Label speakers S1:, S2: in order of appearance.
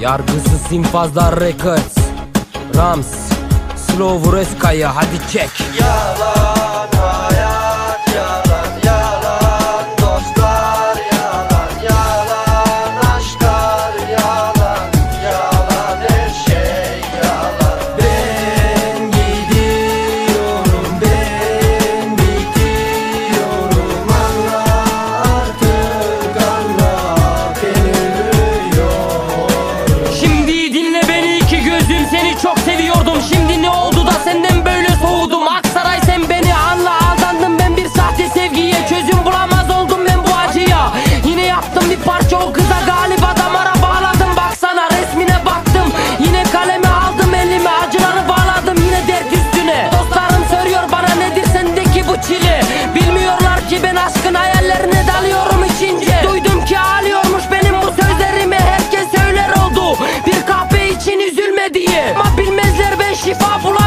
S1: Yargısız infazlar records, Rams, Slow Reskaya, hadi çek.
S2: Yalan hayat, yalan yalan dostlar, yalan yalan aşklar, yalan yalan her şey yalan. Ben gidiyorum, ben bitiyorum, anla artık, anla beni ölüyorum.
S1: Şimdi dinle beni iki gözüm, seni çok seviyordum. Şimdi ne oldu da senden böyle soğudum? Aksaray sen beni anla, aldandım ben bir sahte sevgiye. Çözüm bulamaz oldum ben bu acıya. Yine yaptım bir parça o kıza, galiba damara bağladım. Baksana resmine baktım, yine kalemi aldım elime, acıları bağladım yine dert üstüne. Dostlarım soruyor bana nedir sendeki bu çile. Bilmiyorlar ki ben aşkın hayallerine dalıyorum içince. Duydum ki ağlıyormuş benim bu sözlerime, herkes söyler oldu bir kahve için üzülme diye. Ama bilmezler ben şifa bulamam.